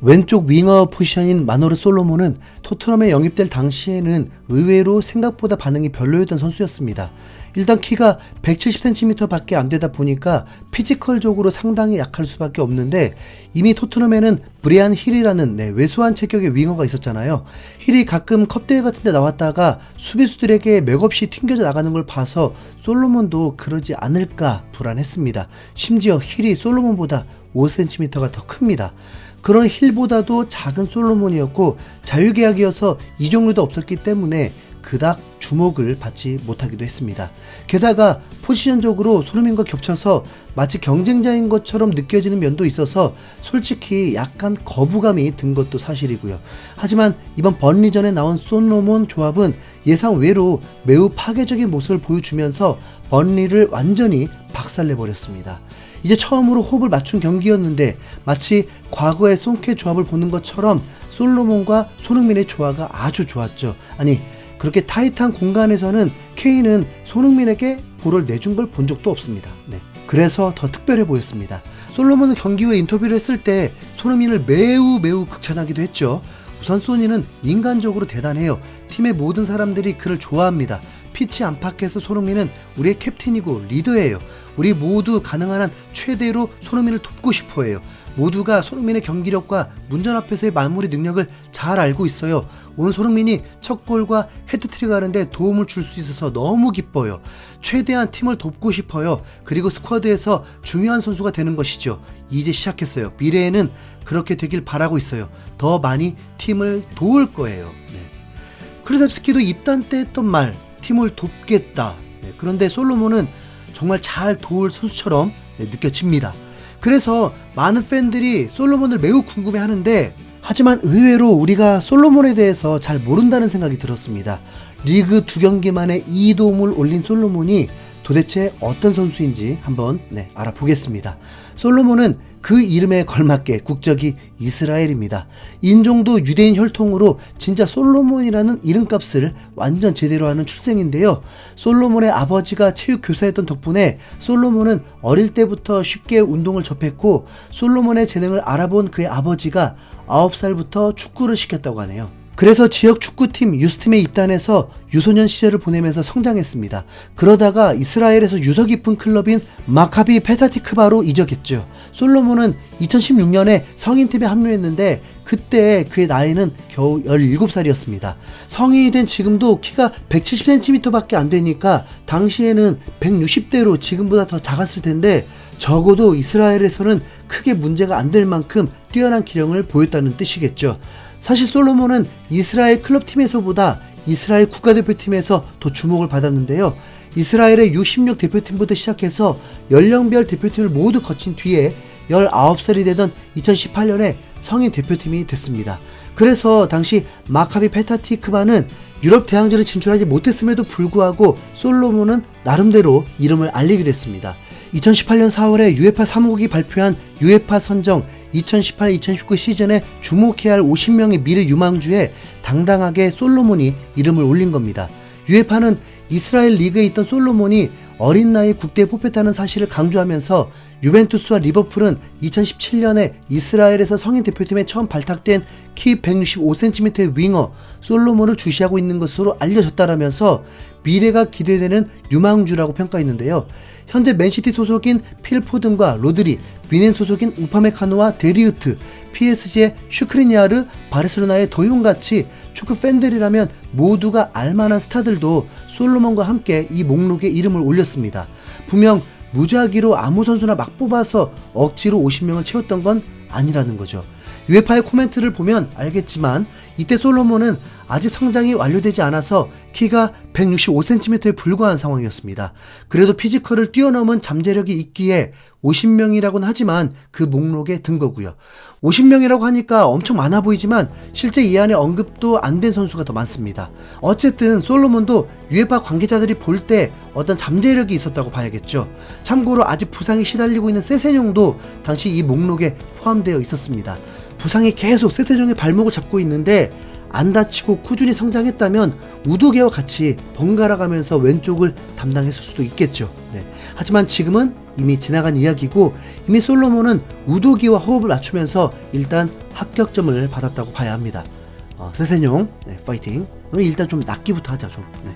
왼쪽 윙어 포지션인 마노르 솔로몬은 토트넘에 영입될 당시에는 의외로 생각보다 반응이 별로였던 선수였습니다. 일단 키가 170cm 밖에 안 되다 보니까 피지컬적으로 상당히 약할 수밖에 없는데, 이미 토트넘에는 브리안 힐이라는 왜소한 체격의 윙어가 있었잖아요. 힐이 가끔 컵대회 같은 데 나왔다가 수비수들에게 맥없이 튕겨져 나가는 걸 봐서 솔로몬도 그러지 않을까 불안했습니다. 심지어 힐이 솔로몬보다 5cm가 더 큽니다. 그런 힐보다도 작은 솔로몬이었고 자유계약이어서 이적료도 없었기 때문에 그닥 주목을 받지 못하기도 했습니다. 게다가 포지션적으로 손흥민과 겹쳐서 마치 경쟁자인 것처럼 느껴지는 면도 있어서 솔직히 약간 거부감이 든 것도 사실이고요. 하지만 이번 번리전에 나온 솔로몬 조합은 예상 외로 매우 파괴적인 모습을 보여주면서 번리를 완전히 박살내버렸습니다. 이제 처음으로 호흡을 맞춘 경기였는데 마치 과거의 송케 조합을 보는 것처럼 솔로몬과 손흥민의 조화가 아주 좋았죠. 아니, 그렇게 타이트한 공간에서는 케인은 손흥민에게 볼을 내준 걸 본 적도 없습니다. 그래서 더 특별해 보였습니다. 솔로몬은 경기 후에 인터뷰를 했을 때 손흥민을 매우 극찬하기도 했죠. 우선 소니는 인간적으로 대단해요. 팀의 모든 사람들이 그를 좋아합니다. 피치 안팎에서 손흥민은 우리의 캡틴이고 리더예요. 우리 모두 가능한 한 최대로 손흥민을 돕고 싶어해요. 모두가 손흥민의 경기력과 문전 앞에서의 마무리 능력을 잘 알고 있어요. 오늘 손흥민이 첫 골과 헤트트릭을 하는데 도움을 줄 수 있어서 너무 기뻐요. 최대한 팀을 돕고 싶어요. 그리고 스쿼드에서 중요한 선수가 되는 것이죠. 이제 시작했어요. 미래에는 그렇게 되길 바라고 있어요. 더 많이 팀을 도울 거예요. 크루셉스키도 입단 때 했던 말, 팀을 돕겠다. 그런데 솔로몬은 정말 잘 도울 선수처럼 느껴집니다. 그래서 많은 팬들이 솔로몬을 매우 궁금해하는데, 하지만 의외로 우리가 솔로몬에 대해서 잘 모른다는 생각이 들었습니다. 리그 2경기 만에 2도움을 올린 솔로몬이 도대체 어떤 선수인지 한번 알아보겠습니다. 솔로몬은 그 이름에 걸맞게 국적이 이스라엘입니다. 인종도 유대인 혈통으로 진짜 솔로몬이라는 이름값을 완전 제대로 하는 출생인데요. 솔로몬의 아버지가 체육교사였던 덕분에 솔로몬은 어릴 때부터 쉽게 운동을 접했고, 솔로몬의 재능을 알아본 그의 아버지가 9살부터 축구를 시켰다고 하네요. 그래서 지역 축구팀 유스팀에 입단해서 유소년 시절을 보내면서 성장했습니다. 그러다가 이스라엘에서 유서 깊은 클럽인 마카비 페타티크바로 이적했죠. 솔로몬은 2016년에 성인팀에 합류했는데 그때 그의 나이는 겨우 17살이었습니다. 성인이 된 지금도 키가 170cm 밖에 안 되니까 당시에는 160대로 지금보다 더 작았을 텐데, 적어도 이스라엘에서는 크게 문제가 안 될 만큼 뛰어난 기량을 보였다는 뜻이겠죠. 사실 솔로몬은 이스라엘 클럽팀에서보다 이스라엘 국가대표팀에서 더 주목을 받았는데요. 이스라엘의 U16 대표팀부터 시작해서 연령별 대표팀을 모두 거친 뒤에 19살이 되던 2018년에 성인 대표팀이 됐습니다. 그래서 당시 마카비 페타티크바는 유럽 대항전에 진출하지 못했음에도 불구하고 솔로몬은 나름대로 이름을 알리기도 했습니다. 2018년 4월에 UEFA 사무국이 발표한 UEFA 선정 2018-2019 시즌에 주목해야 할 50명의 미래 유망주에 당당하게 솔로몬이 이름을 올린 겁니다. UEFA는 이스라엘 리그에 있던 솔로몬이 어린 나이에 국대에 뽑혔다는 사실을 강조하면서 유벤투스와 리버풀은 2017년에 이스라엘에서 성인 대표팀에 처음 발탁된 키 165cm의 윙어 솔로몬을 주시하고 있는 것으로 알려졌다라면서 미래가 기대되는 유망주라고 평가했는데요. 현재 맨시티 소속인 필 포든과 로드리, 미넨 소속인 우파메카노와 데리우트, PSG의 슈크리니아르, 바르셀로나의 더용같이 축구 팬들이라면 모두가 알만한 스타들도 솔로몬과 함께 이 목록에 이름을 올렸습니다. 분명 무작위로 아무 선수나 막 뽑아서 억지로 50명을 채웠던 건 아니라는 거죠. UEFA의 코멘트를 보면 알겠지만 이때 솔로몬은 아직 성장이 완료되지 않아서 키가 165cm에 불과한 상황이었습니다. 그래도 피지컬을 뛰어넘은 잠재력이 있기에 50명이라고는 하지만 그 목록에 든 거고요. 50명이라고 하니까 엄청 많아 보이지만 실제 이 안에 언급도 안 된 선수가 더 많습니다. 어쨌든 솔로몬도 UEFA 관계자들이 볼 때 어떤 잠재력이 있었다고 봐야겠죠. 참고로 아직 부상에 시달리고 있는 세세뇽도 당시 이 목록에 포함되어 있었습니다. 부상이 계속 세세뇽의 발목을 잡고 있는데 안 다치고 꾸준히 성장했다면 우도계와 같이 번갈아 가면서 왼쪽을 담당했을 수도 있겠죠. 네. 하지만 지금은 이미 지나간 이야기고 이미 솔로몬은 우도기와 호흡을 맞추면서 일단 합격점을 받았다고 봐야 합니다. 세세뇽 파이팅. 오늘 일단 좀 낫기부터 하자 좀. 네.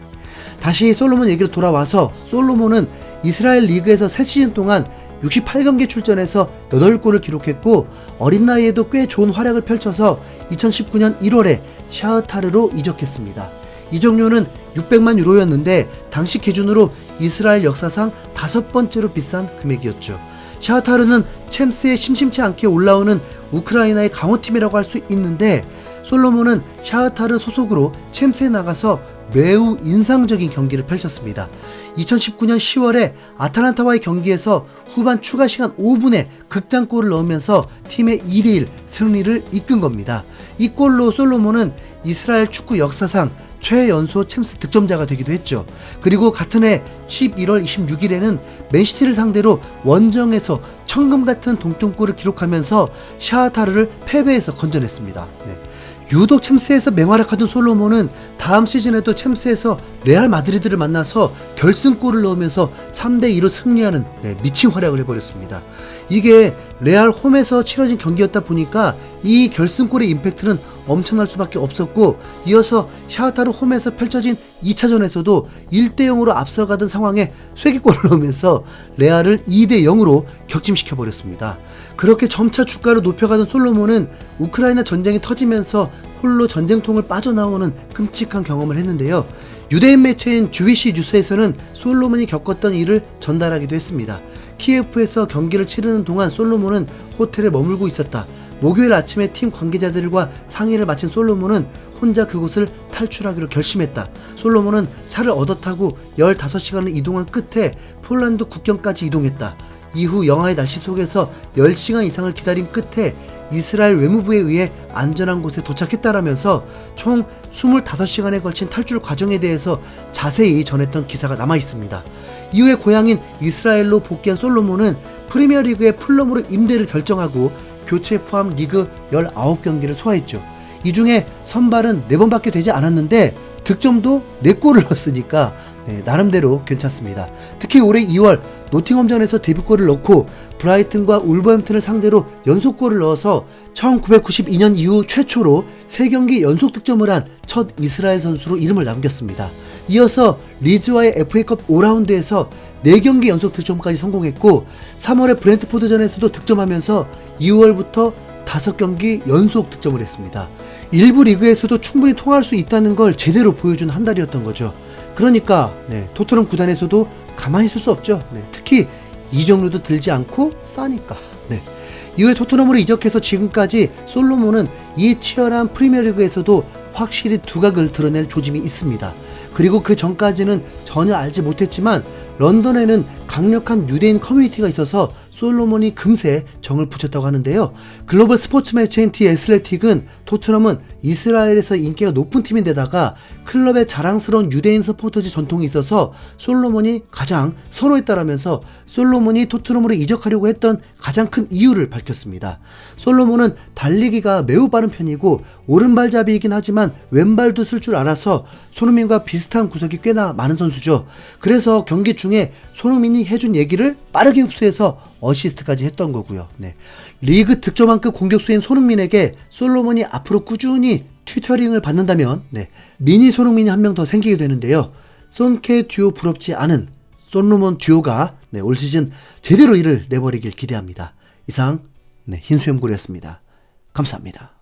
다시 솔로몬 얘기로 돌아와서 솔로몬은 이스라엘 리그에서 3시즌 동안 68경기 출전해서 8골을 기록했고 어린 나이에도 꽤 좋은 활약을 펼쳐서 2019년 1월에 샤흐타르로 이적했습니다. 이적료는 600만 유로였는데 당시 기준으로 이스라엘 역사상 5번째로 비싼 금액이었죠. 샤흐타르는 챔스에 심심치 않게 올라오는 우크라이나의 강호팀이라고 할 수 있는데 솔로몬은 샤흐타르 소속으로 챔스에 나가서 매우 인상적인 경기를 펼쳤습니다. 2019년 10월에 아탈란타와의 경기에서 후반 추가 시간 5분에 극장골을 넣으면서 팀의 2대1 승리를 이끈 겁니다. 이 골로 솔로몬은 이스라엘 축구 역사상 최연소 챔스 득점자가 되기도 했죠. 그리고 같은 해 11월 26일에는 맨시티를 상대로 원정에서 천금 같은 동점골을 기록하면서 샤흐타르를 패배에서 건져냈습니다. 네. 유독 챔스에서 맹활약하던 솔로몬은 다음 시즌에도 챔스에서 레알 마드리드를 만나서 결승골을 넣으면서 3대2로 승리하는 미친 활약을 해버렸습니다. 이게 레알 홈에서 치러진 경기였다 보니까 이 결승골의 임팩트는 엄청날 수밖에 없었고 이어서 샤흐타르 홈에서 펼쳐진 2차전에서도 1대0으로 앞서가던 상황에 쐐기골을 넣으면서 레알을 2대0으로 격침시켜버렸습니다. 그렇게 점차 주가를 높여가던 솔로몬은 우크라이나 전쟁이 터지면서 홀로 전쟁통을 빠져나오는 끔찍한 경험을 했는데요. 유대인 매체인 주위시 뉴스에서는 솔로몬이 겪었던 일을 전달하기도 했습니다. 키예프에서 경기를 치르는 동안 솔로몬은 호텔에 머물고 있었다. 목요일 아침에 팀 관계자들과 상의를 마친 솔로몬은 혼자 그곳을 탈출하기로 결심했다. 솔로몬은 차를 얻어 타고 15시간을 이동한 끝에 폴란드 국경까지 이동했다. 이후 영하의 날씨 속에서 10시간 이상을 기다린 끝에 이스라엘 외무부에 의해 안전한 곳에 도착했다라면서 총 25시간에 걸친 탈출 과정에 대해서 자세히 전했던 기사가 남아있습니다. 이후에 고향인 이스라엘로 복귀한 솔로몬은 프리미어리그의 풀럼으로 임대를 결정하고 교체 포함 리그 19경기를 소화했죠. 이 중에 선발은 4번밖에 되지 않았는데 득점도 4골을 넣었으니까 나름대로 괜찮습니다. 특히 올해 2월 노팅엄전에서 데뷔골을 넣고 브라이튼과 울버햄튼을 상대로 연속골을 넣어서 1992년 이후 최초로 3경기 연속 득점을 한 첫 이스라엘 선수로 이름을 남겼습니다. 이어서 리즈와의 FA컵 5라운드에서 4경기 연속 득점까지 성공했고 3월에 브렌트포드전에서도 득점하면서 2월부터 5경기 연속 득점을 했습니다. 일부 리그에서도 충분히 통할 수 있다는 걸 제대로 보여준 한 달이었던 거죠. 그러니까 토트넘 구단에서도 가만히 있을 수 없죠. 특히 이적료도 들지 않고 싸니까. 이후에 토트넘으로 이적해서 지금까지 솔로몬은 이 치열한 프리미어리그에서도 확실히 두각을 드러낼 조짐이 있습니다. 그리고 그 전까지는 전혀 알지 못했지만 런던에는 강력한 유대인 커뮤니티가 있어서 솔로몬이 금세 정을 붙였다고 하는데요. 글로벌 스포츠 매체인 디 애슬레틱은 토트넘은 이스라엘에서 인기가 높은 팀인데다가 클럽의 자랑스러운 유대인 서포터즈 전통이 있어서 솔로몬이 가장 선호했다라면서 솔로몬이 토트넘으로 이적하려고 했던 가장 큰 이유를 밝혔습니다. 솔로몬은 달리기가 매우 빠른 편이고 오른발잡이이긴 하지만 왼발도 쓸 줄 알아서 손흥민과 비슷한 구석이 꽤나 많은 선수죠. 그래서 경기 중에 손흥민이 해준 얘기를 빠르게 흡수해서 어시스트까지 했던 거고요. 리그 득점왕급 공격수인 손흥민에게 솔로몬이 앞으로 꾸준히 튜터링을 받는다면 미니 손흥민이 한 명 더 생기게 되는데요. 손케 듀오 부럽지 않은 솔로몬 듀오가 올 시즌 제대로 일을 내버리길 기대합니다. 이상 흰수염고래였습니다. 감사합니다.